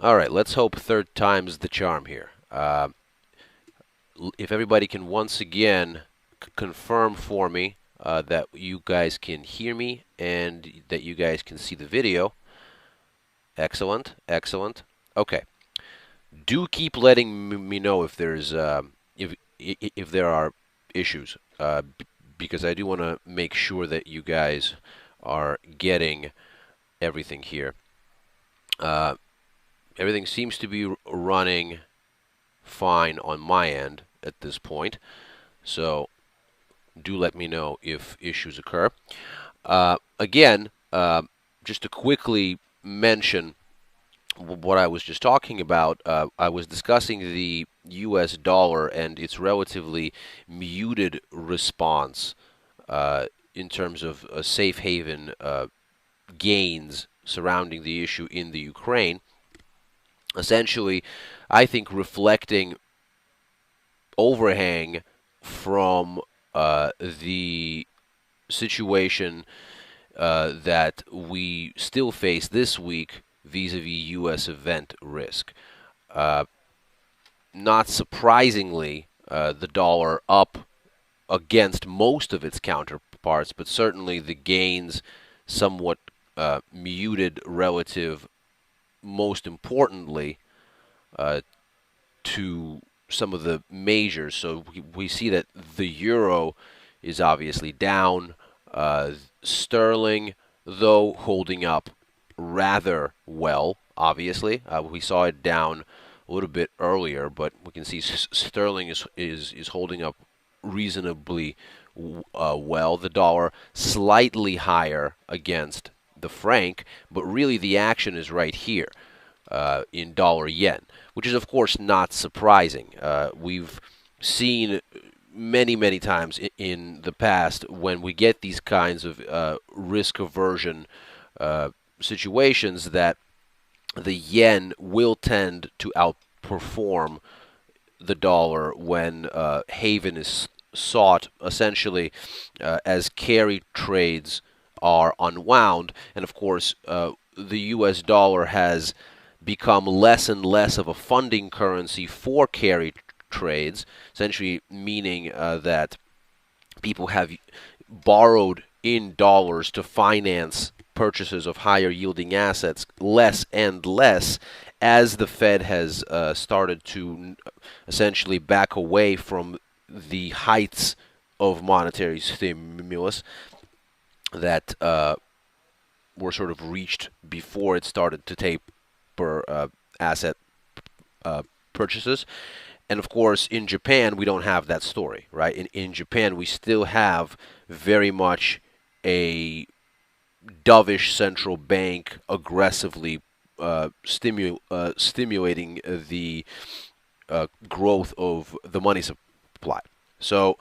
All right, let's hope third time's the charm here. If everybody can once again confirm for me that you guys can hear me and that you guys can see the video. Excellent, excellent. Okay, do keep letting me know if there's if there are issues, because I do want to make sure that you guys are getting everything here. Uh, Everything seems to be running fine on my end at this point, so do let me know if issues occur. Again, just to quickly mention what I was just talking about, I was discussing the U.S. dollar and its relatively muted response in terms of safe haven gains surrounding the issue in the Ukraine. Essentially, I think reflecting overhang from the situation that we still face this week vis-a-vis U.S. event risk. Uh, Not surprisingly, the dollar up against most of its counterparts, but certainly the gains somewhat muted relative, most importantly, uh, to some of the majors. So we see that the euro is obviously down. Sterling, though, holding up rather well, obviously. We saw it down a little bit earlier, but we can see sterling is holding up reasonably well. The dollar slightly higher against the franc, but really the action is right here in dollar yen, which is, of course, not surprising. We've seen many times in the past when we get these kinds of risk aversion situations that the yen will tend to outperform the dollar when haven is sought, essentially as carry trades are unwound. And of course, the U.S. dollar has become less and less of a funding currency for carry trades, essentially meaning that people have borrowed in dollars to finance purchases of higher yielding assets less and less as the Fed has started to essentially back away from the heights of monetary stimulus that were sort of reached before it started to taper asset purchases. And of course, in Japan, we don't have that story, right? In Japan, we still have very much a dovish central bank aggressively stimulating the growth of the money supply. So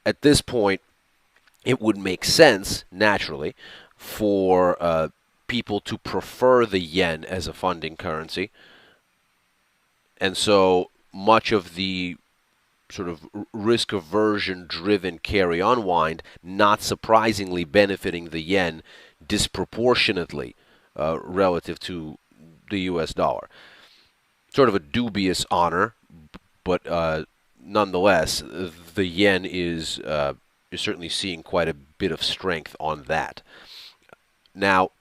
at this point, it would make sense, naturally, for people to prefer the yen as a funding currency. And so much of the sort of risk aversion driven carry unwind, not surprisingly benefiting the yen disproportionately relative to the US dollar. Sort of a dubious honor, but nonetheless, the yen is certainly seeing quite a bit of strength on that. Now,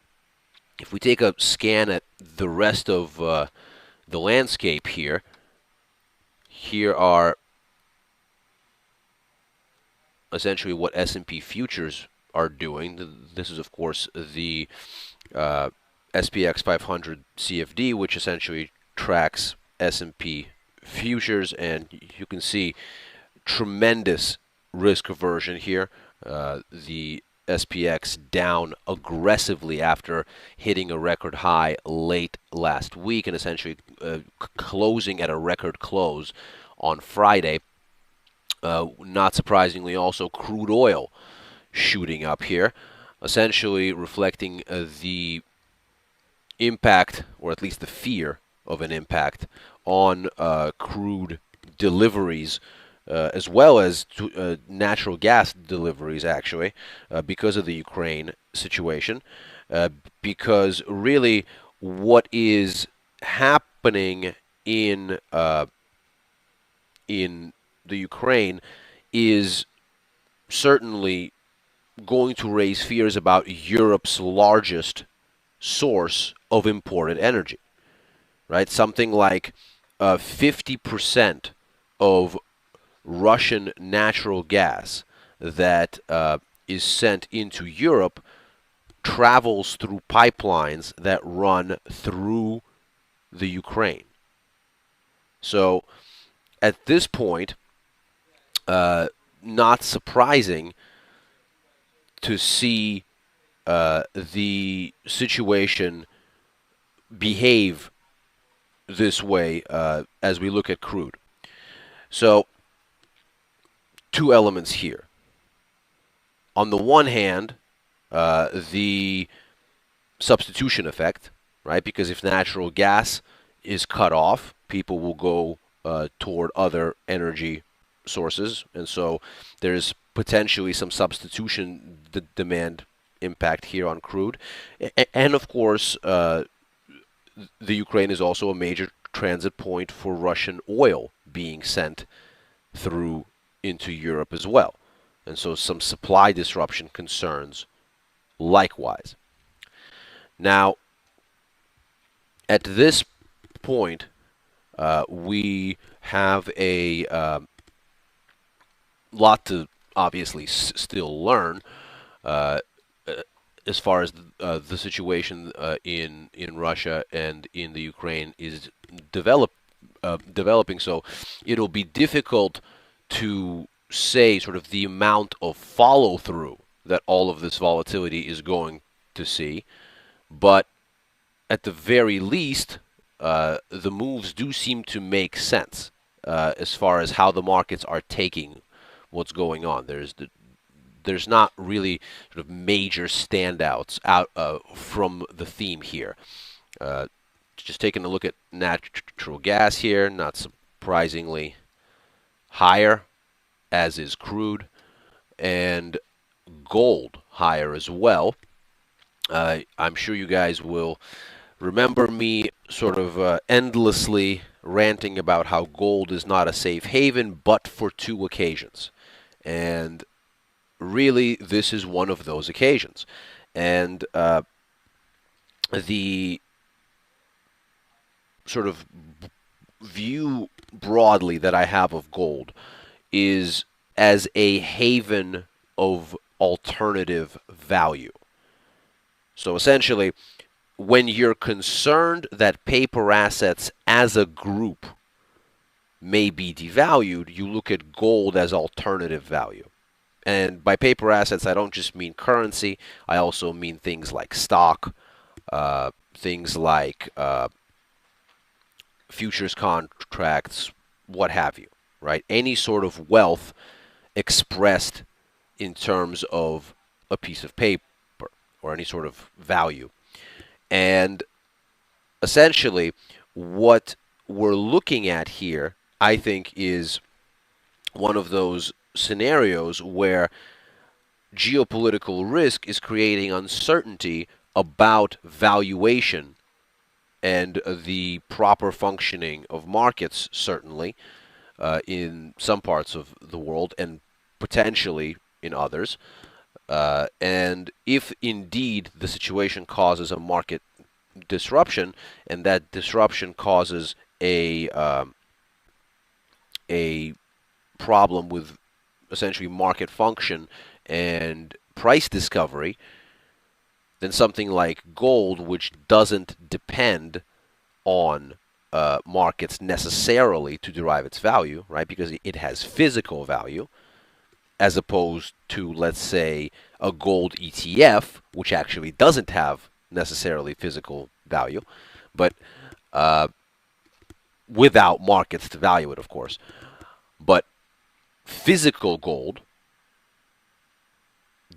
if we take a scan at the rest of the landscape here, here are essentially what S&P futures are doing. This is, of course, the SPX 500 CFD, which essentially tracks S&P futures, and you can see tremendous risk aversion here. The SPX down aggressively after hitting a record high late last week and essentially closing at a record close on Friday. Not surprisingly, also crude oil shooting up here, essentially reflecting the impact, or at least the fear of an impact, on crude deliveries, as well as natural gas deliveries, actually, because of the Ukraine situation. Because really, what is happening in the Ukraine is certainly going to raise fears about Europe's largest source of imported energy, right? Something like 50% of Russian natural gas that is sent into Europe travels through pipelines that run through the Ukraine. So at this point, not surprising to see the situation behave this way as we look at crude. So, two elements here. On the one hand, the substitution effect, right? Because if natural gas is cut off, people will go toward other energy sources, and so there's potentially some substitution demand impact here on crude, and of course, the Ukraine is also a major transit point for Russian oil being sent through into Europe as well, and so some supply disruption concerns likewise. Now, at this point, we have a lot to obviously still learn uh, as far as the situation in Russia and in the Ukraine is developing. So it'll be difficult to say sort of the amount of follow through that all of this volatility is going to see, but at the very least, the moves do seem to make sense as far as how the markets are taking what's going on. There's not really sort of major standouts out from the theme here. Uh, just taking a look at natural gas here, not surprisingly higher, as is crude, and gold higher as well. I'm sure you guys will remember me sort of endlessly ranting about how gold is not a safe haven, but for two occasions. And really, this is one of those occasions. And the sort of view broadly that I have of gold is as a haven of alternative value. So essentially, when you're concerned that paper assets as a group may be devalued, you look at gold as alternative value. And by paper assets, I don't just mean currency. I also mean things like stock, things like futures contracts, what have you, right? Any sort of wealth expressed in terms of a piece of paper or any sort of value. And essentially, what we're looking at here, I think, is one of those scenarios where geopolitical risk is creating uncertainty about valuation and the proper functioning of markets, certainly, in some parts of the world and potentially in others. And if indeed the situation causes a market disruption, and that disruption causes a problem with essentially market function and price discovery, then something like gold, which doesn't depend on markets necessarily to derive its value, right? Because it has physical value, as opposed to, let's say, a gold ETF, which actually doesn't have necessarily physical value, but without markets to value it, of course. But physical gold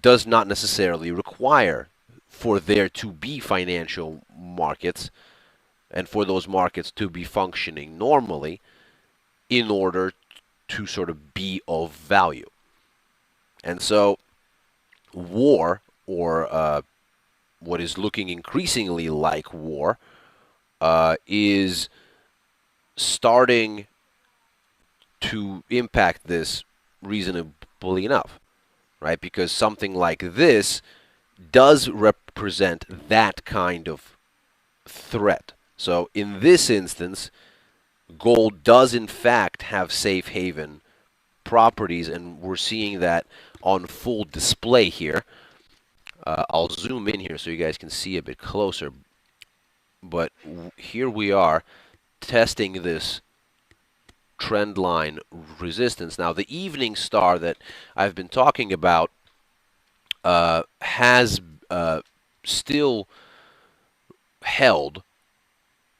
does not necessarily require for there to be financial markets and for those markets to be functioning normally in order to sort of be of value. And so war, or what is looking increasingly like war, is starting to impact this reasonably enough, right? Because something like this does represent that kind of threat. So in this instance, gold does in fact have safe haven properties, and we're seeing that on full display here. I'll zoom in here so you guys can see a bit closer. But here we are testing this trend line resistance. Now, the evening star that I've been talking about has still held,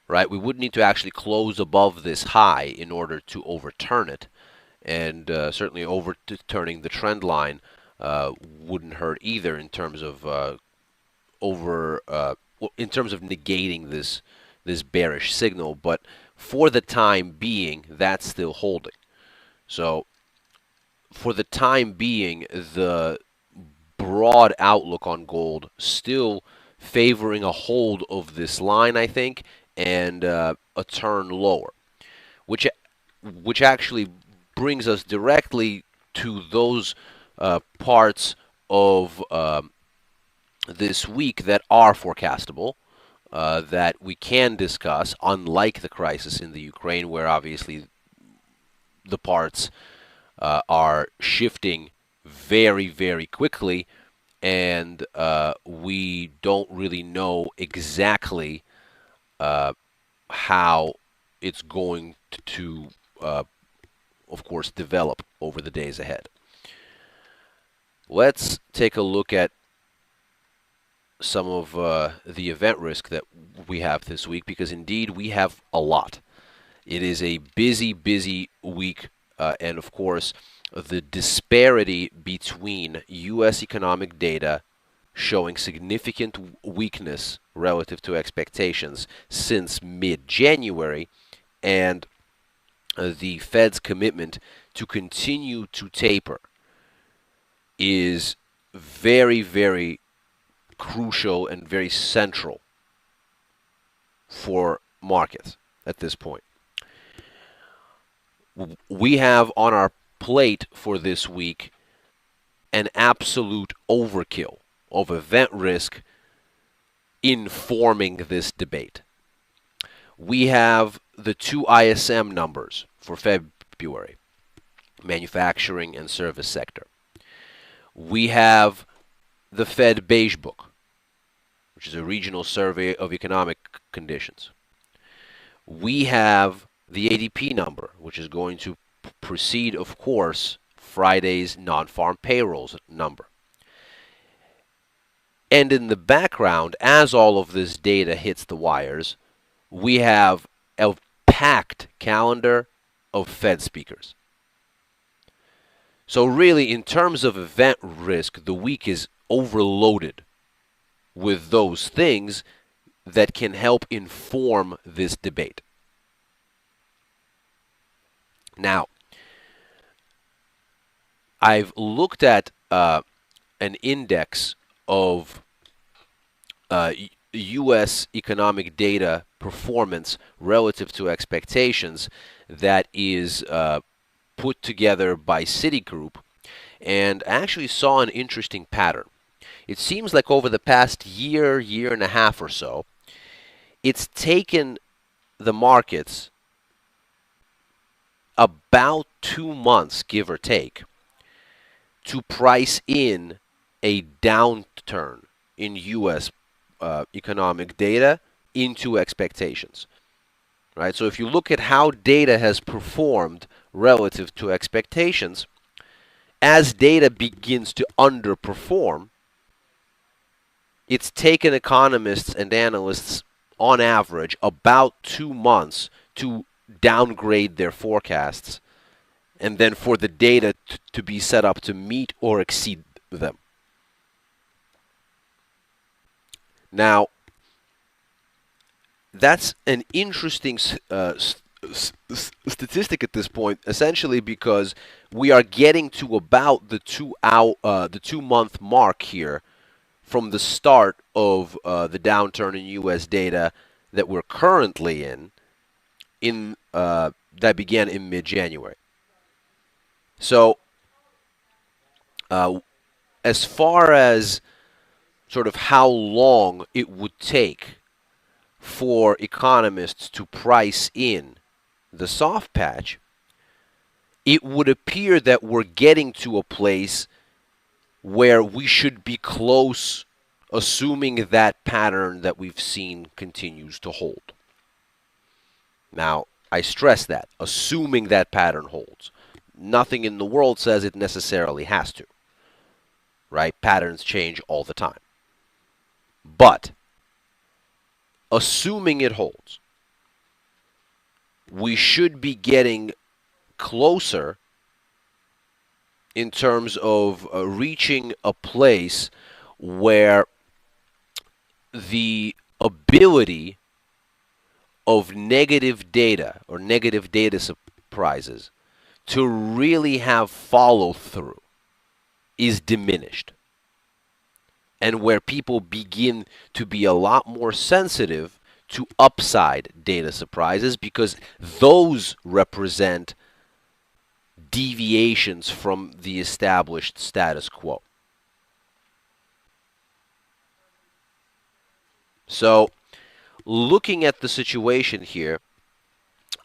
right? We would need to actually close above this high in order to overturn it. And certainly overturning the trend line wouldn't hurt either in terms of in terms of negating this bearish signal. But for the time being, that's still holding. So for the time being, the broad outlook on gold still favoring a hold of this line, I think, and a turn lower, which actually brings us directly to those parts of this week that are forecastable, that we can discuss, unlike the crisis in the Ukraine, where obviously the parts are shifting very, very quickly, and we don't really know exactly how it's going to, of course, develop over the days ahead. Let's take a look at some of the event risk that we have this week, because indeed we have a lot. It is a busy, busy week, and of course, the disparity between U.S. economic data showing significant weakness relative to expectations since mid-January, and the Fed's commitment to continue to taper is very, very crucial and very central for markets at this point. We have on our plate for this week an absolute overkill of event risk informing this debate. We have the two ISM numbers for February, manufacturing and service sector. We have the Fed Beige Book, which is a regional survey of economic conditions. We have the ADP number, which is going to precede, of course, Friday's non-farm payrolls number. And in the background, as all of this data hits the wires, we have a packed calendar of Fed speakers. So really, in terms of event risk, the week is overloaded with those things that can help inform this debate. Now, I've looked at an index of U.S. economic data performance relative to expectations that is put together by Citigroup, and actually saw an interesting pattern. It seems like over the past year, year and a half or so, it's taken the markets about 2 months, give or take, to price in a downturn in U.S. Economic data into expectations. Right? So if you look at how data has performed relative to expectations, as data begins to underperform, it's taken economists and analysts on average about 2 months to downgrade their forecasts, and then for the data to be set up to meet or exceed them. Now, that's an interesting statistic at this point, essentially because we are getting to about the 2 month mark here from the start of the downturn in U.S. data that we're currently in that began in mid-January. So, uh, as far as sort of how long it would take for economists to price in the soft patch, it would appear that we're getting to a place where we should be close, assuming that pattern that we've seen continues to hold. Now, I stress that, assuming that pattern holds. Nothing in the world says it necessarily has to, right? Patterns change all the time. But, assuming it holds, we should be getting closer in terms of reaching a place where the ability of negative data or negative data surprises to really have follow through is diminished, and where people begin to be a lot more sensitive to upside data surprises because those represent deviations from the established status quo. So, looking at the situation here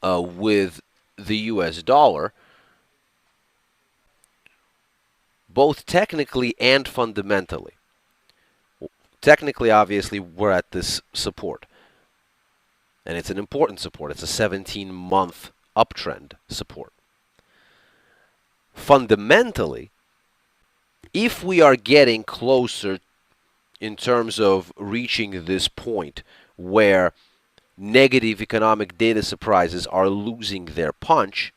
with the US dollar, both technically and fundamentally. Technically, obviously, we're at this support. And it's an important support. It's a 17-month uptrend support. Fundamentally, if we are getting closer in terms of reaching this point where negative economic data surprises are losing their punch,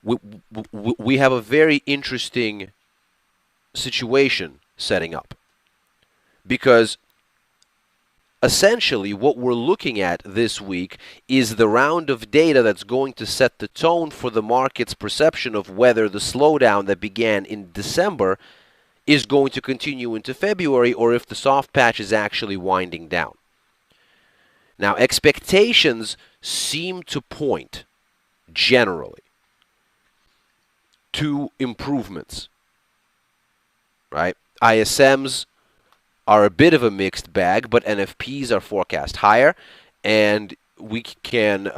we have a very interesting situation setting up. Because essentially what we're looking at this week is the round of data that's going to set the tone for the market's perception of whether the slowdown that began in December is going to continue into February or if the soft patch is actually winding down. Now, expectations seem to point, generally, to improvements, right? ISMs are a bit of a mixed bag, but NFPs are forecast higher, and we can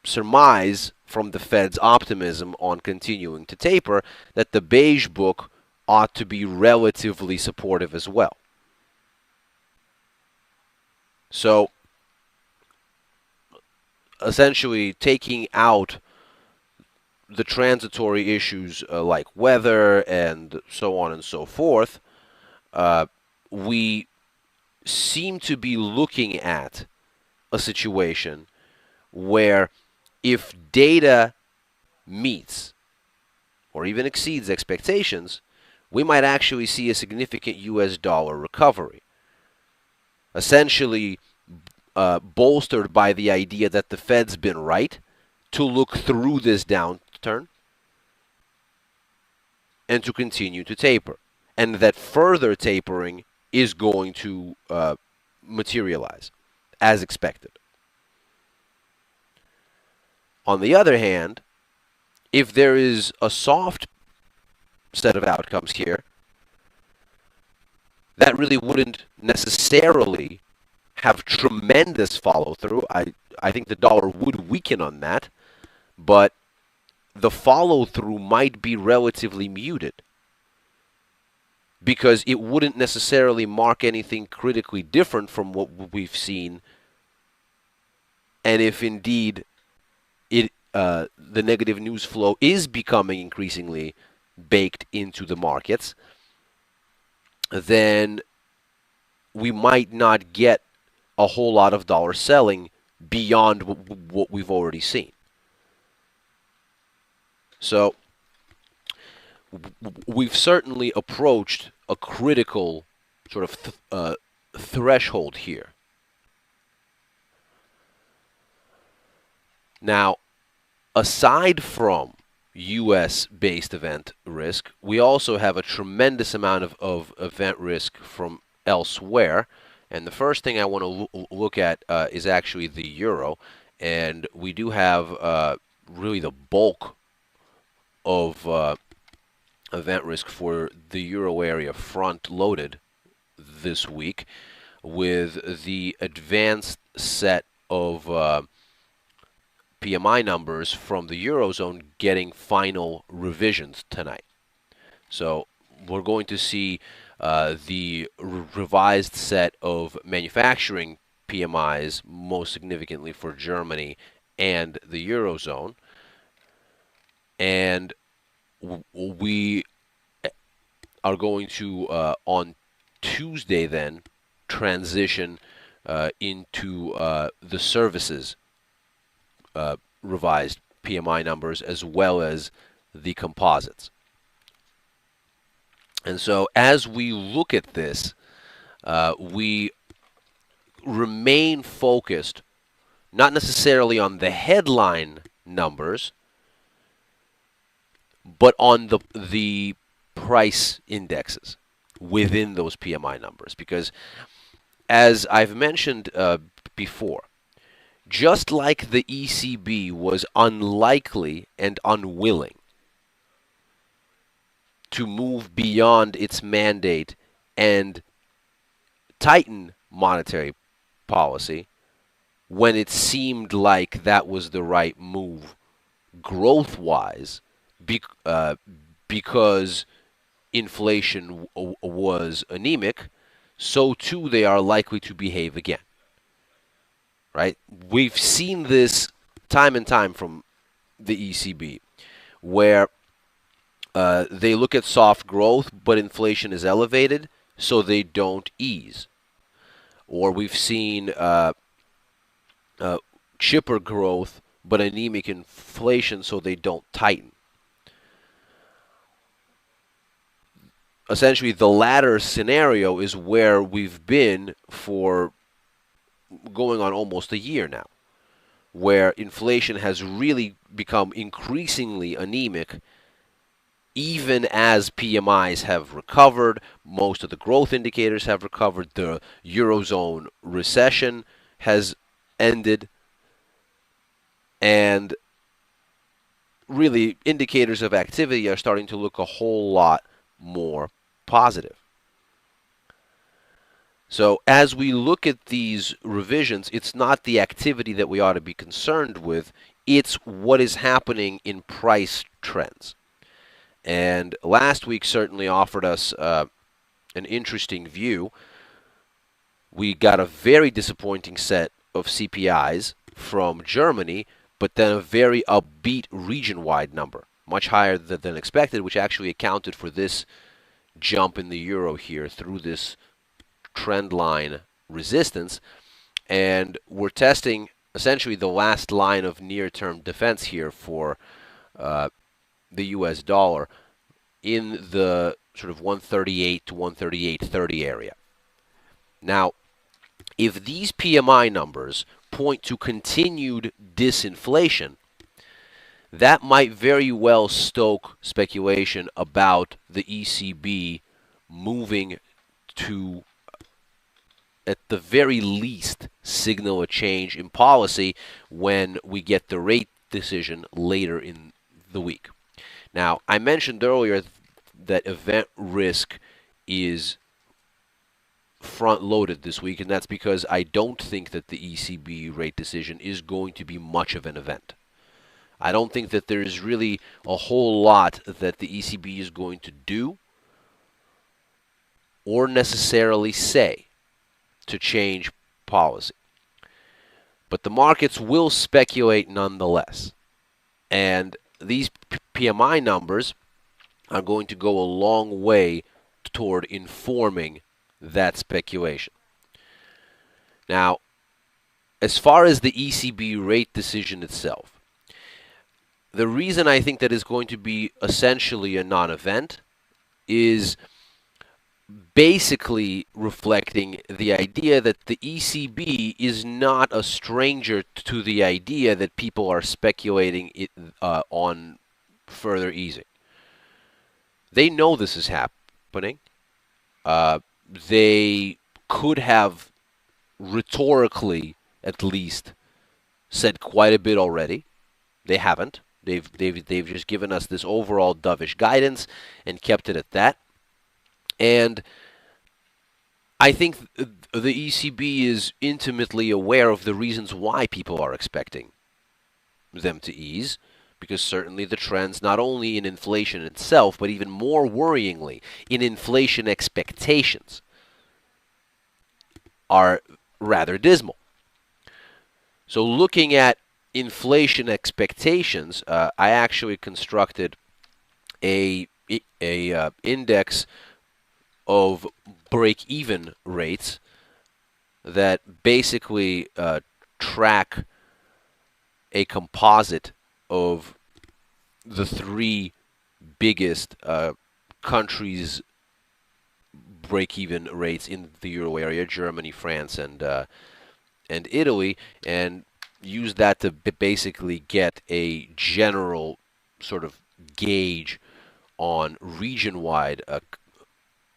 surmise from the Fed's optimism on continuing to taper that the beige book ought to be relatively supportive as well. So, essentially, taking out the transitory issues like weather and so on and so forth, we seem to be looking at a situation where if data meets or even exceeds expectations, we might actually see a significant US dollar recovery. Essentially, bolstered by the idea that the Fed's been right to look through this downturn and to continue to taper, and that further tapering is going to materialize as expected. On the other hand, if there is a soft set of outcomes here, that really wouldn't necessarily have tremendous follow-through. I think the dollar would weaken on that, but the follow-through might be relatively muted because it wouldn't necessarily mark anything critically different from what we've seen. And if indeed the negative news flow is becoming increasingly baked into the markets, then we might not get a whole lot of dollar selling beyond what we've already seen. So we've certainly approached a critical sort of threshold here. Now, aside from U.S.-based event risk, we also have a tremendous amount of event risk from elsewhere, And the first thing I want to look at is actually the euro, and we do have really the bulk of event risk for the euro area front loaded this week with the advanced set of PMI numbers from the Eurozone getting final revisions tonight. So we're going to see the revised set of manufacturing PMIs, most significantly for Germany and the Eurozone. And we are going to, on Tuesday, then transition into the services revised PMI numbers as well as the composites. And so as we look at this, we remain focused not necessarily on the headline numbers, but on the price indexes within those PMI numbers. Because as I've mentioned before, just like the ECB was unlikely and unwilling to move beyond its mandate and tighten monetary policy when it seemed like that was the right move growth-wise, because inflation was anemic, so too they are likely to behave again. Right? We've seen this time and time from the ECB, where they look at soft growth, but inflation is elevated, so they don't ease. Or we've seen chipper growth, but anemic inflation, so they don't tighten. Essentially, the latter scenario is where we've been for going on almost a year now, where inflation has really become increasingly anemic, even as PMIs have recovered, most of the growth indicators have recovered, the Eurozone recession has ended, and really indicators of activity are starting to look a whole lot more positive. So as we look at these revisions, it's not the activity that we ought to be concerned with, it's what is happening in price trends. And last week certainly offered us an interesting view. We got a very disappointing set of CPIs from Germany, but then a very upbeat region-wide number, much higher than expected, which actually accounted for this jump in the euro here through this trend line resistance. And we're testing essentially the last line of near-term defense here for the US dollar in the sort of 138 to 138.30 area. Now, if these PMI numbers point to continued disinflation, that might very well stoke speculation about the ECB moving to, at the very least, signal a change in policy when we get the rate decision later in the week. Now, I mentioned earlier that event risk is front-loaded this week, and that's because I don't think that the ECB rate decision is going to be much of an event. I don't think that there's really a whole lot that the ECB is going to do or necessarily say to change policy. But the markets will speculate nonetheless. And these PMI numbers are going to go a long way toward informing that speculation. Now, as far as the ECB rate decision itself, the reason I think that is going to be essentially a non-event is basically reflecting the idea that the ECB is not a stranger to the idea that people are speculating on further easing. They know this is happening. They could have rhetorically at least, said quite a bit already. They haven't. They've just given us this overall dovish guidance and kept it at that. And I think the ECB is intimately aware of the reasons why people are expecting them to ease, because certainly the trends, not only in inflation itself, but even more worryingly, in inflation expectations, are rather dismal. So looking at inflation expectations, I actually constructed a index of break-even rates that basically track a composite of the three biggest countries' break-even rates in the euro area: Germany, France, and Italy, and use that to basically get a general sort of gauge on region-wide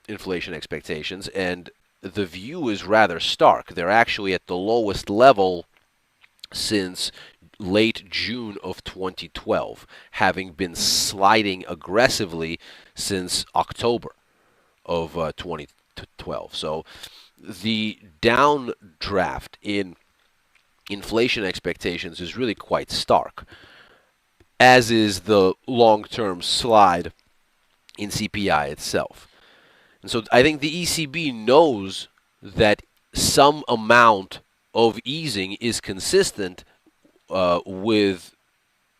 inflation expectations. And the view is rather stark. They're actually at the lowest level since late June of 2012, having been sliding aggressively since October of 2012. So the downdraft in inflation expectations is really quite stark, as is the long-term slide in CPI itself. And so I think the ECB knows that some amount of easing is consistent with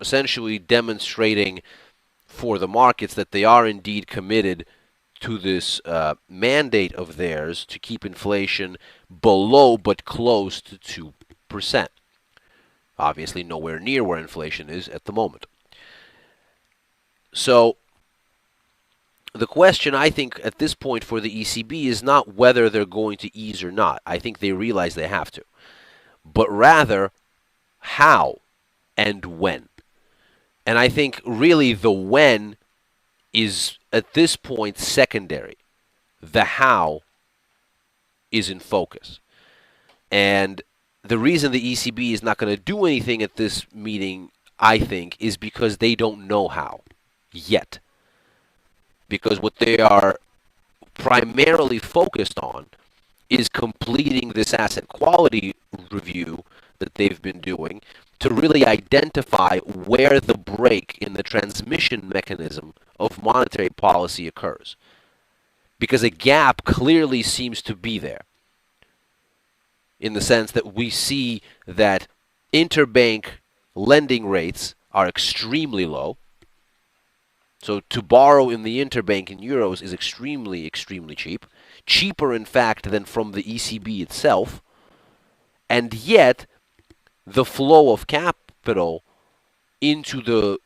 essentially demonstrating for the markets that they are indeed committed to this mandate of theirs to keep inflation below but close to 2%. Obviously, nowhere near where inflation is at the moment. So the question, I think, at this point for the ECB is not whether they're going to ease or not. I think they realize they have to. But rather, how and when. And I think really the when is, at this point, secondary. The how is in focus. And the reason the ECB is not going to do anything at this meeting, I think, is because they don't know how yet. Because what they are primarily focused on is completing this asset quality review that they've been doing to really identify where the break in the transmission mechanism of monetary policy occurs. Because a gap clearly seems to be there, in the sense that we see that interbank lending rates are extremely low. So to borrow in the interbank in euros is extremely, extremely cheap. Cheaper, in fact, than from the ECB itself. And yet, the flow of capital into the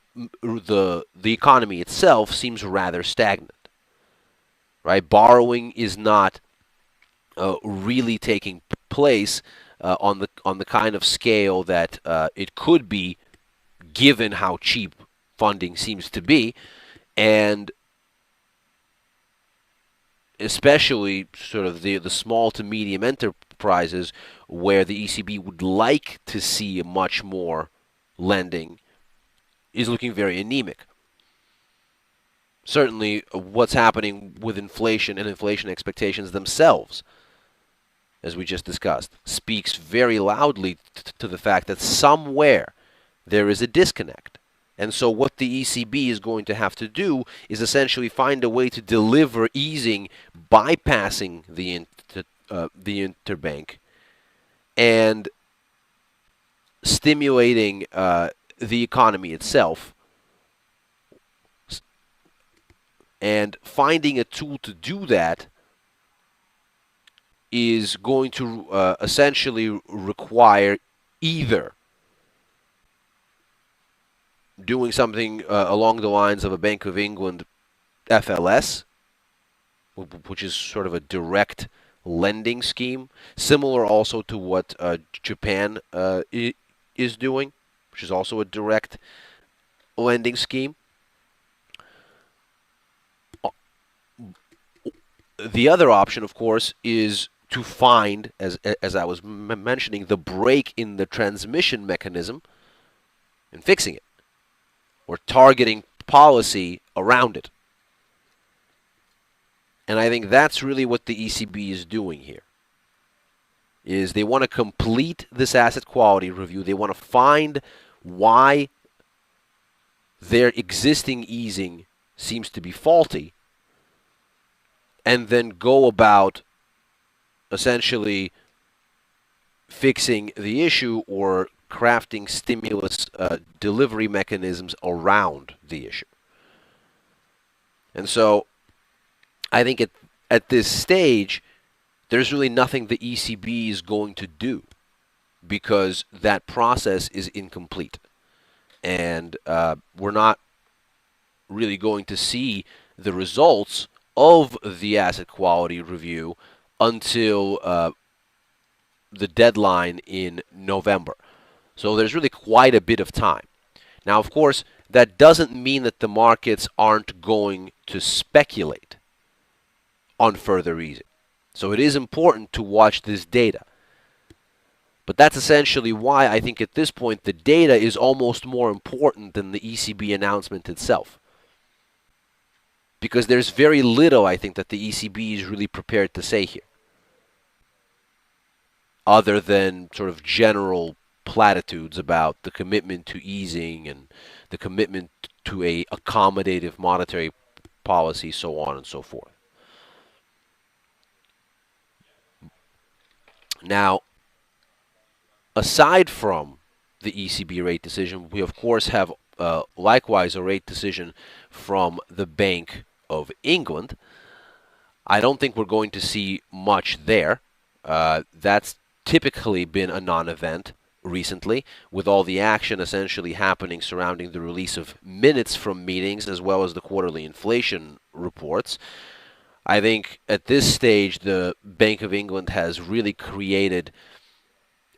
economy itself seems rather stagnant. Right? Borrowing is not really taking place on the kind of scale that it could be, given how cheap funding seems to be, and especially sort of the small to medium enterprises where the ECB would like to see much more lending is looking very anemic. Certainly, what's happening with inflation and inflation expectations themselves, as we just discussed, speaks very loudly to the fact that somewhere there is a disconnect. And so what the ECB is going to have to do is essentially find a way to deliver easing bypassing the interbank and stimulating the economy itself, and finding a tool to do that is going to essentially require either doing something along the lines of a Bank of England FLS, which is sort of a direct lending scheme, similar also to what Japan is doing, which is also a direct lending scheme. The other option, of course, is to find, as I was mentioning, the break in the transmission mechanism and fixing it, or targeting policy around it. And I think that's really what the ECB is doing here. Is they want to complete this asset quality review. They want to find why their existing easing seems to be faulty, and then go about essentially fixing the issue or crafting stimulus delivery mechanisms around the issue. And so I think at this stage, there's really nothing the ECB is going to do because that process is incomplete. And we're not really going to see the results of the asset quality review until the deadline in November. So there's really quite a bit of time. Now, of course, that doesn't mean that the markets aren't going to speculate on further easing. So it is important to watch this data. But that's essentially why I think at this point the data is almost more important than the ECB announcement itself. Because there's very little, I think, that the ECB is really prepared to say here, other than sort of general platitudes about the commitment to easing and the commitment to a accommodative monetary policy, so on and so forth. Now, aside from the ECB rate decision, we of course have likewise a rate decision from the Bank of England. I don't think we're going to see much there. That's typically been a non-event recently, with all the action essentially happening surrounding the release of minutes from meetings as well as the quarterly inflation reports. I think at this stage the Bank of England has really created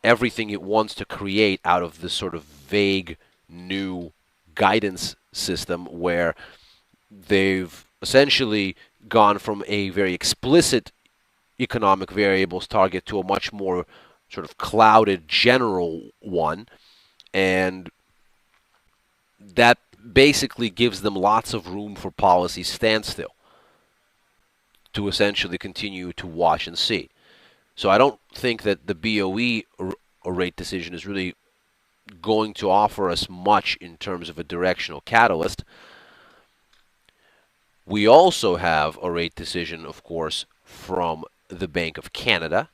everything it wants to create out of this sort of vague new guidance system where they've essentially gone from a very explicit economic variables target to a much more sort of clouded general one, and that basically gives them lots of room for policy standstill to essentially continue to watch and see. So I don't think that the BOE rate decision is really going to offer us much in terms of a directional catalyst. We also have a rate decision, of course, from the Bank of Canada.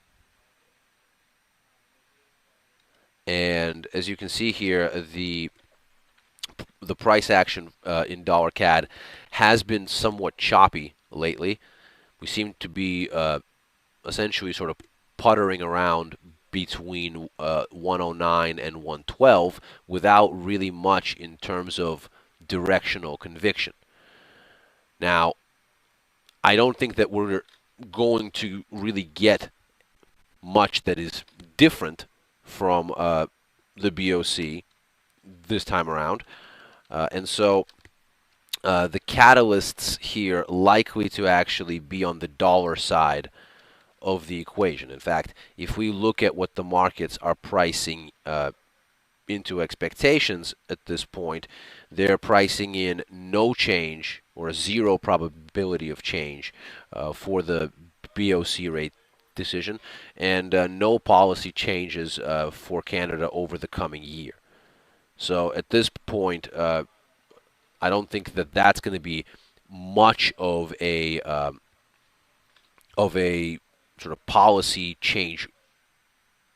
And as you can see here, the price action in dollar CAD has been somewhat choppy lately. We seem to be essentially sort of puttering around between 109 and 112 without really much in terms of directional conviction. Now, I don't think that we're going to really get much that is different from the BOC this time around. And so the catalysts here likely to actually be on the dollar side of the equation. In fact, if we look at what the markets are pricing into expectations at this point, they're pricing in no change or a zero probability of change for the BOC rate decision, and no policy changes for Canada over the coming year. So at this point, I don't think that that's going to be much of a sort of policy change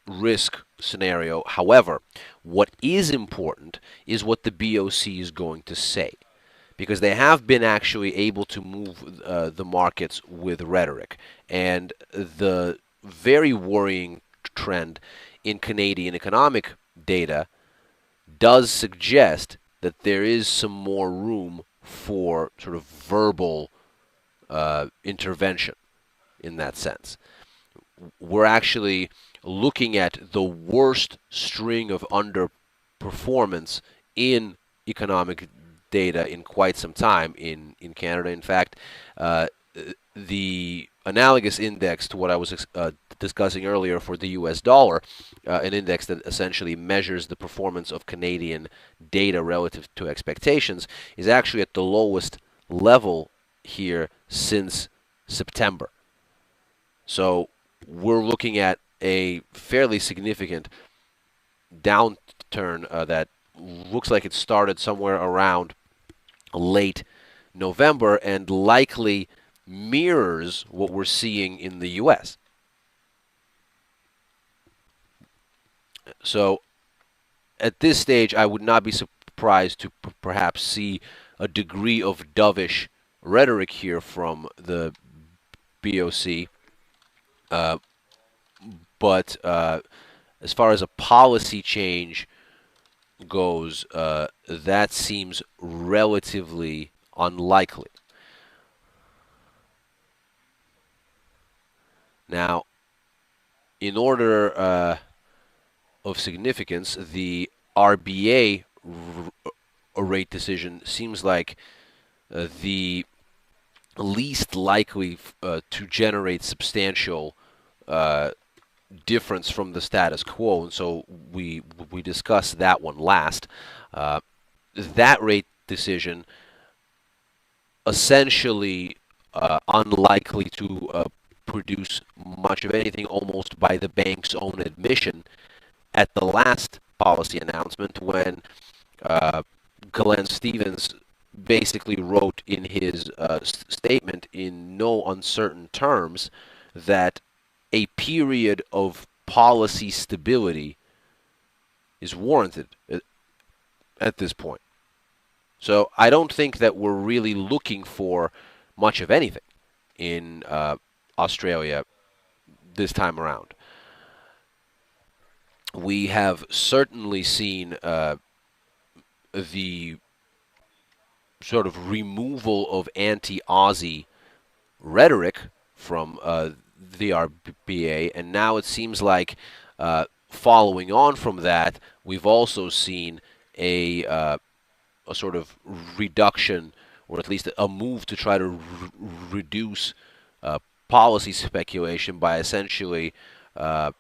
risk scenario. However, what is important is what the BOC is going to say, because they have been actually able to move the markets with rhetoric. And the very worrying trend in Canadian economic data does suggest that there is some more room for sort of verbal intervention in that sense. We're actually looking at the worst string of underperformance in economic data in quite some time in Canada. In fact, the analogous index to what I was discussing earlier for the US dollar, an index that essentially measures the performance of Canadian data relative to expectations, is actually at the lowest level here since September. So we're looking at a fairly significant downturn that looks like it started somewhere around late November and likely mirrors what we're seeing in the U.S. So at this stage, I would not be surprised to perhaps see a degree of dovish rhetoric here from the BOC. Uh, but as far as a policy change goes, that seems relatively unlikely. Now, in order of significance, the RBA rate decision seems like the least likely to generate substantial uh, difference from the status quo. And so we discussed that one last. That rate decision essentially unlikely to produce much of anything, almost by the bank's own admission at the last policy announcement when uh, Glenn Stevens basically wrote in his statement in no uncertain terms that a period of policy stability is warranted at this point. So I don't think that we're really looking for much of anything in Australia this time around. We have certainly seen the sort of removal of anti-Aussie rhetoric from the RBA, and now it seems like following on from that, we've also seen a sort of reduction, or at least a move to try to reduce policy speculation by essentially uh,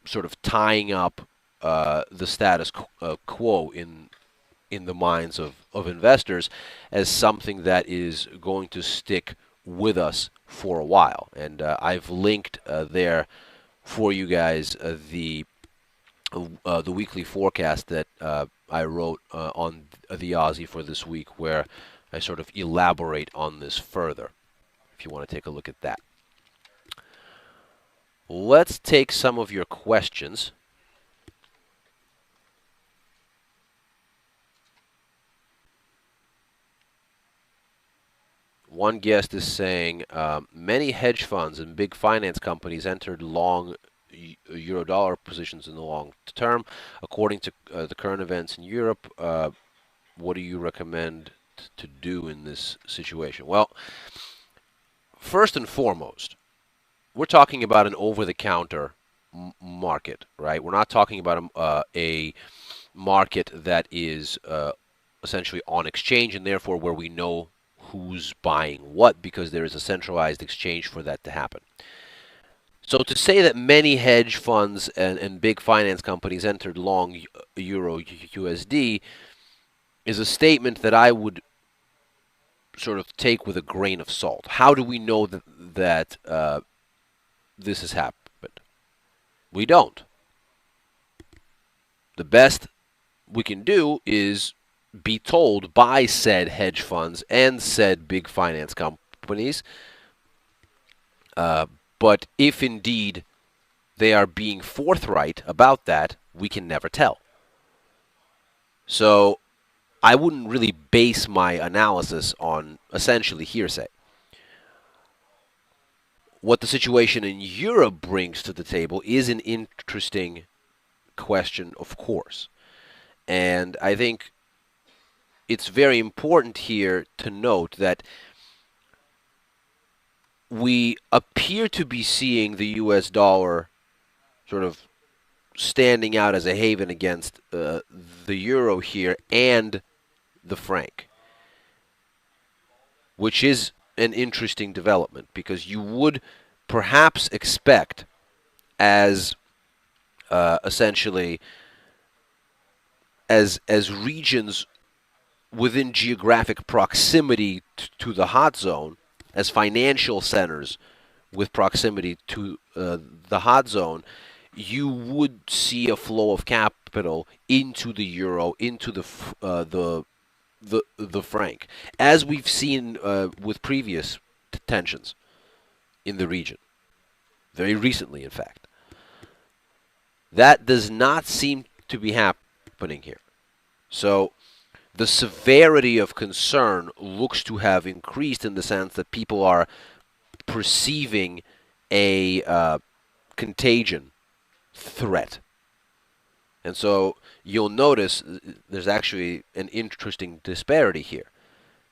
sort of tying up the status quo in the minds of investors as something that is going to stick with us for a while. And I've linked there for you guys the weekly forecast that I wrote on the Aussie for this week, where I sort of elaborate on this further, if you want to take a look at that. Let's take some of your questions. One guest is saying many hedge funds and big finance companies entered long euro-dollar positions in the long term. According to the current events in Europe, what do you recommend to do in this situation? Well, first and foremost, we're talking about an over-the-counter market, right? We're not talking about a market that is essentially on exchange, and therefore where we know who's buying what, because there is a centralized exchange for that to happen. So to say that many hedge funds and big finance companies entered long euro USD is a statement that I would sort of take with a grain of salt. How do we know that this has happened? We don't. The best we can do is be told by said hedge funds and said big finance companies. But if indeed they are being forthright about that, we can never tell. So I wouldn't really base my analysis on essentially hearsay. What the situation in Europe brings to the table is an interesting question, of course. And I think it's very important here to note that we appear to be seeing the US dollar sort of standing out as a haven against the euro here and the franc, which is an interesting development because you would perhaps expect, as essentially as regions within geographic proximity to the hot zone, as financial centers with proximity to the hot zone, you would see a flow of capital into the euro, into the franc, as we've seen with previous tensions in the region, very recently, in fact. That does not seem to be happening here. So the severity of concern looks to have increased in the sense that people are perceiving a contagion threat. And so you'll notice there's actually an interesting disparity here,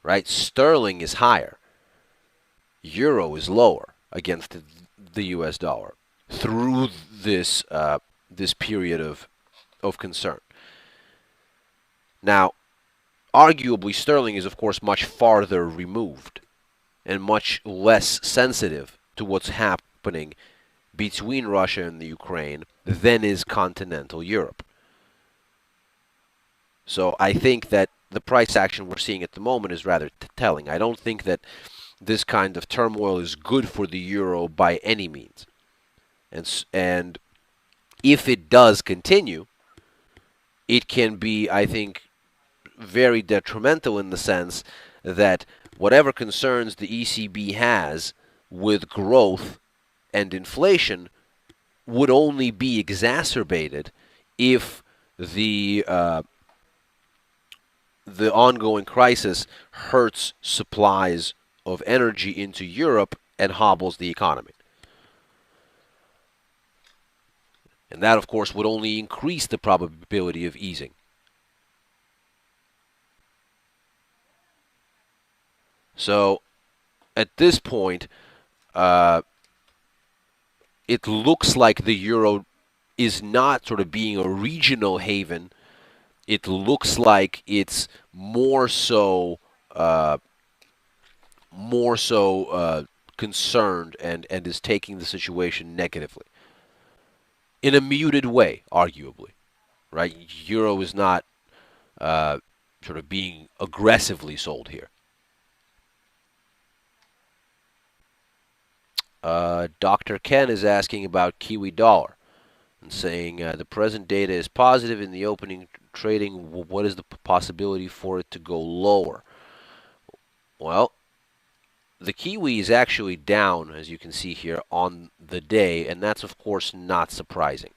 right? Sterling is higher, euro is lower against the U.S. dollar through this period of concern. Now, arguably, sterling is, of course, much farther removed and much less sensitive to what's happening between Russia and the Ukraine than is continental Europe. So I think that the price action we're seeing at the moment is rather telling. I don't think that this kind of turmoil is good for the euro by any means. And if it does continue, it can be, I think, very detrimental in the sense that whatever concerns the ECB has with growth and inflation would only be exacerbated if the ongoing crisis hurts supplies of energy into Europe and hobbles the economy. And that, of course, would only increase the probability of easing. So, at this point, it looks like the euro is not sort of being a regional haven. It looks like it's more so concerned and is taking the situation negatively in a muted way, arguably. Right? Euro is not sort of being aggressively sold here. Dr. Ken is asking about Kiwi dollar and saying the present data is positive in the opening trading. What is the possibility for it to go lower? Well, the Kiwi is actually down, as you can see here, on the day, and that's, of course, not surprising.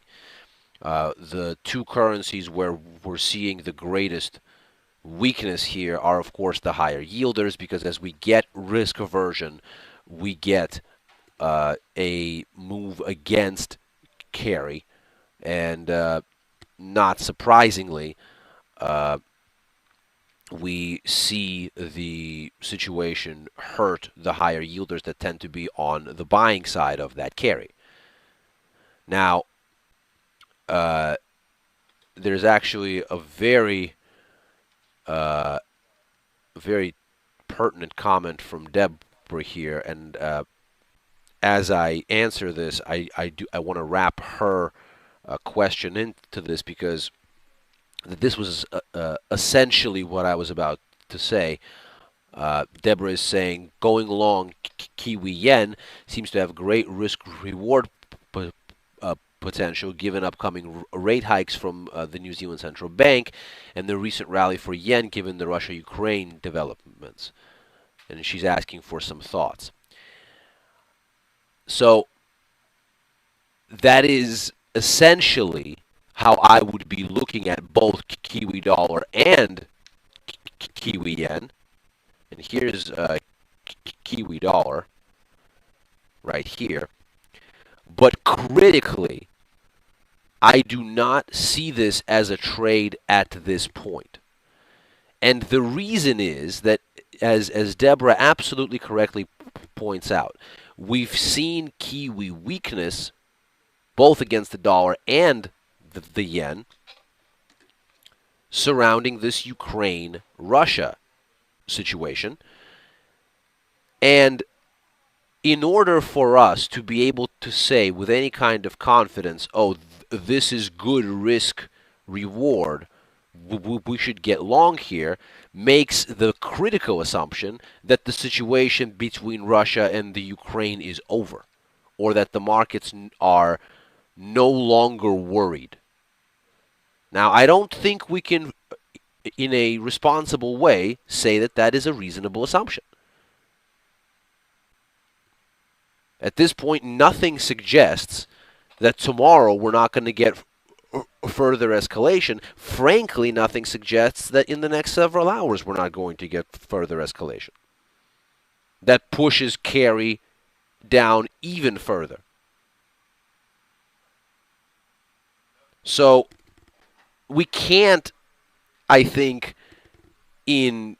The two currencies where we're seeing the greatest weakness here are, of course, the higher yielders, because as we get risk aversion, we get a move against carry, and not surprisingly, we see the situation hurt the higher yielders that tend to be on the buying side of that carry. Now, there's actually a very pertinent comment from Deborah here, and as I answer this, I want to wrap her question into this, because this was essentially what I was about to say. Deborah is saying going long Kiwi yen seems to have great risk-reward potential given upcoming rate hikes from the New Zealand Central Bank and the recent rally for yen given the Russia-Ukraine developments. And she's asking for some thoughts. So that is essentially how I would be looking at both Kiwi dollar and Kiwi yen. And here's Kiwi dollar right here. But critically, I do not see this as a trade at this point. And the reason is that, as Deborah absolutely correctly points out, we've seen Kiwi weakness both against the dollar and the yen surrounding this Ukraine-Russia situation. And in order for us to be able to say with any kind of confidence, oh, this is good risk reward, we should get long here, makes the critical assumption that the situation between Russia and the Ukraine is over, or that the markets are no longer worried. Now, I don't think we can, in a responsible way, say that that is a reasonable assumption. At this point, nothing suggests that tomorrow we're not going to get further escalation. Frankly, nothing suggests that in the next several hours we're not going to get further escalation. That pushes carry down even further. So we can't, I think, in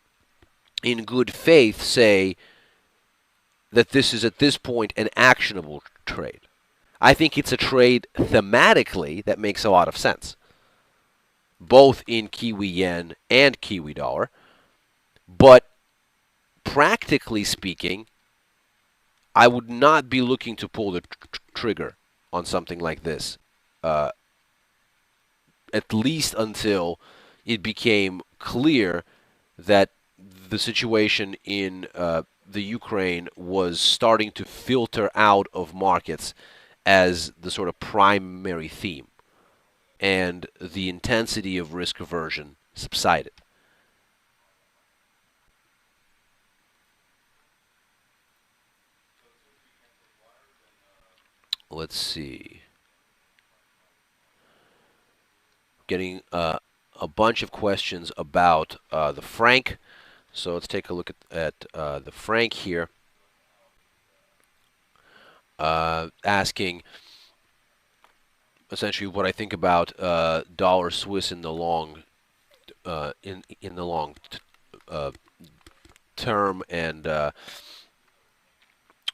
good faith say that this is at this point an actionable trade. I think it's a trade thematically that makes a lot of sense, both in Kiwi yen and Kiwi dollar. But practically speaking, I would not be looking to pull the trigger on something like this, uh, at least until it became clear that the situation in the Ukraine was starting to filter out of markets as the sort of primary theme, and the intensity of risk aversion subsided. Let's see. Getting a bunch of questions about the franc. So let's take a look at the franc here. Asking essentially what I think about dollar Swiss in the long in the long uh, term, and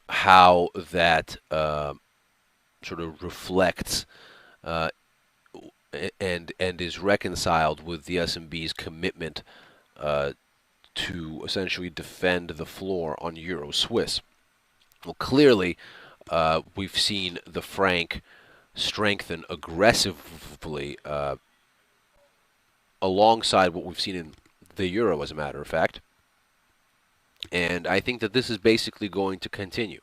how that sort of reflects uh, and is reconciled with the S&B's commitment uh, to essentially defend the floor on Euro Swiss. Well, clearly, we've seen the franc strengthen aggressively alongside what we've seen in the euro, as a matter of fact. And I think that this is basically going to continue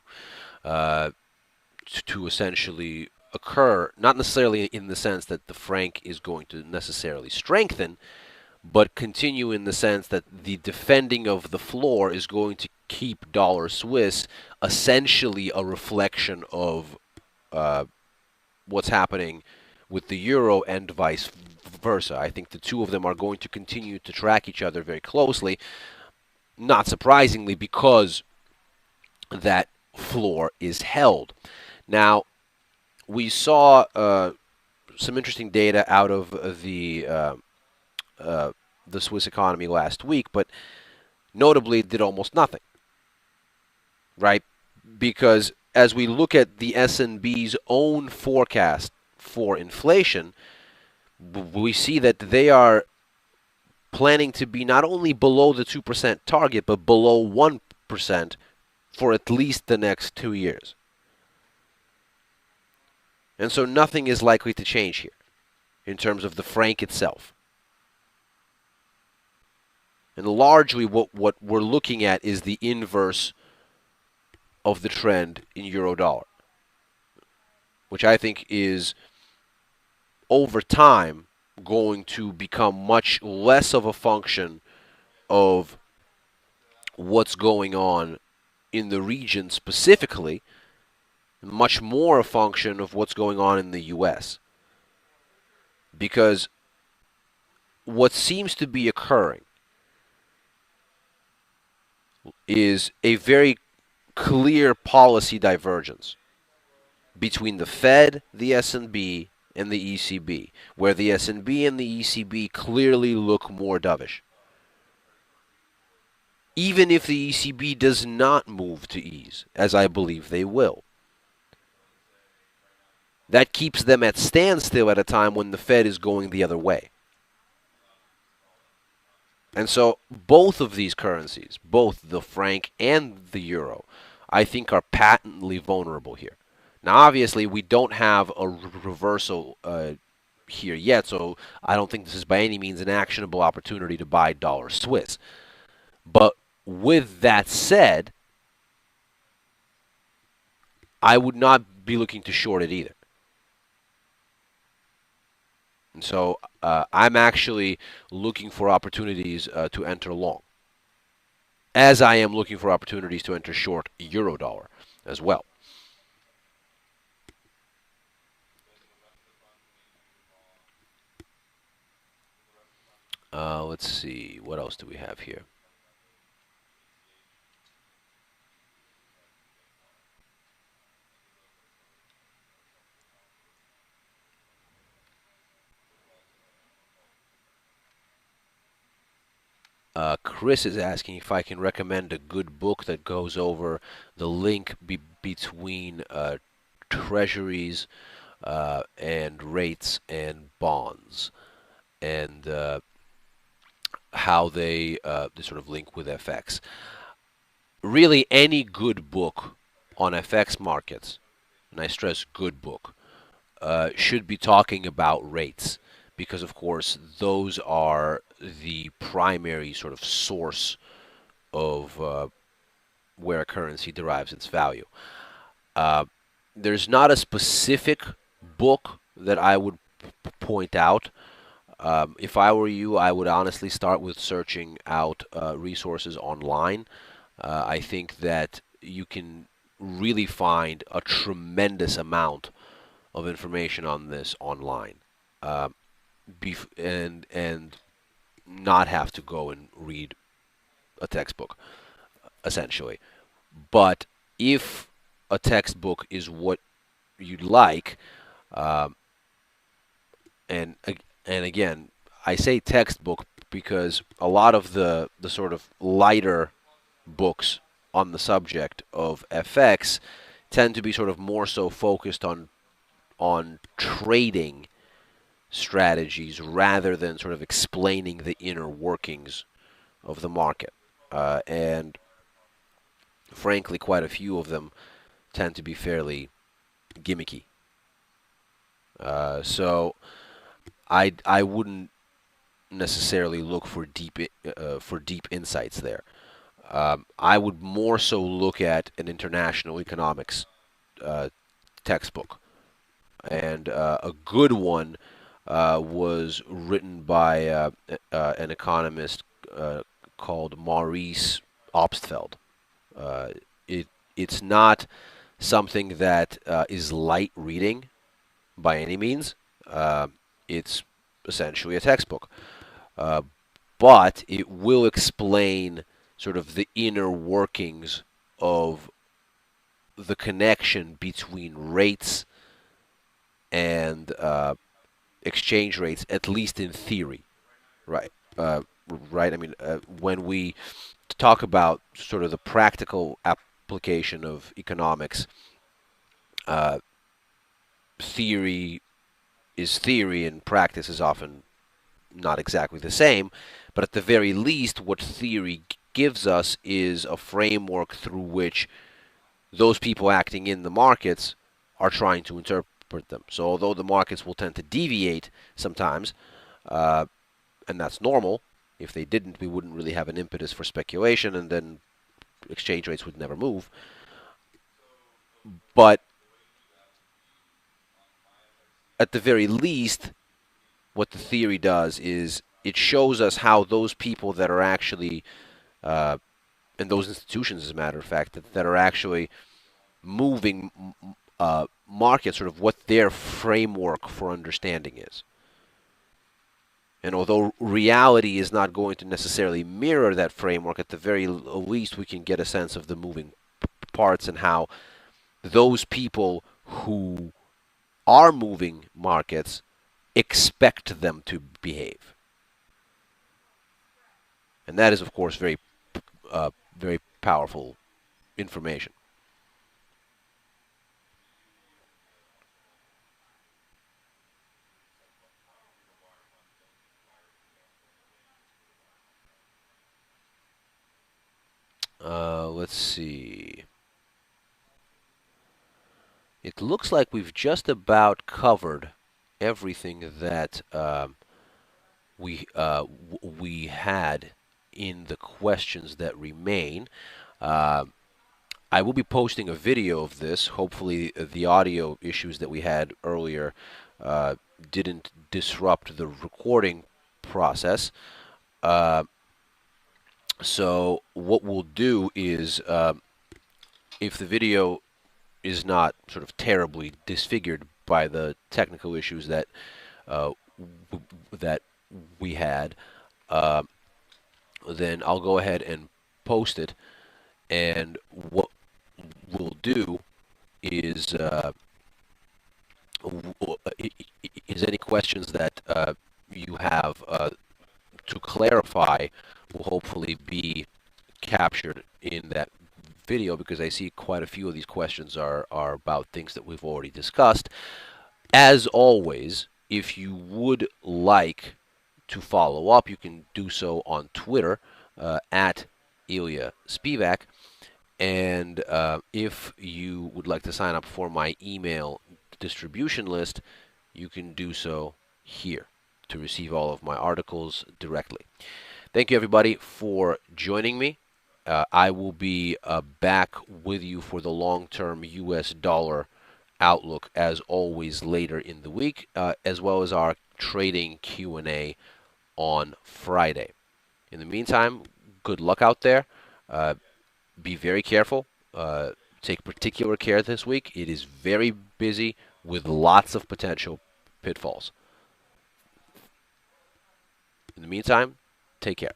uh, to essentially occur, not necessarily in the sense that the franc is going to necessarily strengthen, but continue in the sense that the defending of the floor is going to keep dollar Swiss essentially a reflection of uh, what's happening with the euro and vice versa. I think the two of them are going to continue to track each other very closely, not surprisingly, because that floor is held. Now, we saw some interesting data out of uh, the Swiss economy last week, but notably it did almost nothing, right? Because as we look at the S&B's own forecast for inflation, we see that they are planning to be not only below the 2% target, but below 1% for at least the next 2 years. And so nothing is likely to change here in terms of the franc itself. And largely what we're looking at is the inverse of the trend in euro dollar, which I think is over time going to become much less of a function of what's going on in the region specifically, much more a function of what's going on in the US. Because what seems to be occurring is a very clear policy divergence between the Fed, the S&B, and the ECB, where the S&B and the ECB clearly look more dovish. Even if the ECB does not move to ease, as I believe they will. That keeps them at standstill at a time when the Fed is going the other way. And so both of these currencies, both the franc and the euro, I think are patently vulnerable here. Now, obviously, we don't have a reversal here yet, so I don't think this is by any means an actionable opportunity to buy dollar Swiss. But with that said, I would not be looking to short it either. And so I'm actually looking for opportunities to enter long, as I am looking for opportunities to enter short euro dollar as well. Let's see, what else do we have here? Chris is asking if I can recommend a good book that goes over the link between treasuries and rates and bonds, and how they sort of link with FX. Really, any good book on FX markets, and I stress good book, should be talking about rates because, of course, those are the primary sort of source of where a currency derives its value. Uh, there's not a specific book that I would point out. If I were you, I would honestly start with searching out resources online. I think that you can really find a tremendous amount of information on this online, uh, and not have to go and read a textbook essentially. But if a textbook is what you'd like, um, and and again, I say textbook because a lot of the sort of lighter books on the subject of FX tend to be sort of more so focused on trading strategies rather than sort of explaining the inner workings of the market. And frankly, quite a few of them tend to be fairly gimmicky. So I wouldn't necessarily look for deep insights there. I would more so look at an international economics uh, textbook, and a good one was written by an economist called Maurice Obstfeld. Uh, it it's not something that is light reading by any means. Uh, it's essentially a textbook, uh, but it will explain sort of the inner workings of the connection between rates and exchange rates, at least in theory, right? Right. I mean, when we talk about sort of the practical application of economics, uh, theory is theory, and practice is often not exactly the same. But at the very least, what theory gives us is a framework through which those people acting in the markets are trying to interpret them. So although the markets will tend to deviate sometimes, uh, and that's normal. If they didn't, we wouldn't really have an impetus for speculation, and then exchange rates would never move. But at the very least, what the theory does is it shows us how those people that are actually, uh, and those institutions, as a matter of fact, that are actually moving markets, sort of what their framework for understanding is. And although reality is not going to necessarily mirror that framework, at the very least, we can get a sense of the moving parts and how those people who are moving markets expect them to behave. And that is, of course, very powerful information. let's see. It looks like we've just about covered everything that we had in the questions that remain. Uh, I will be posting a video of this. Hopefully, the audio issues that we had earlier didn't disrupt the recording process. Uh, so what we'll do is, if the video is not sort of terribly disfigured by the technical issues that uh, that we had, uh, then I'll go ahead and post it. And what we'll do is any questions that you have to clarify will hopefully be captured in that video, because I see quite a few of these questions are about things that we've already discussed. As always, if you would like to follow up, you can do so on Twitter at Ilya Spivak. And if you would like to sign up for my email distribution list, you can do so here to receive all of my articles directly. Thank you, everybody, for joining me. I will be back with you for the long-term U.S. dollar outlook, as always, later in the week, as well as our trading Q&A on Friday. In the meantime, good luck out there. Be very careful. Take particular care this week. It is very busy with lots of potential pitfalls. In the meantime, take care.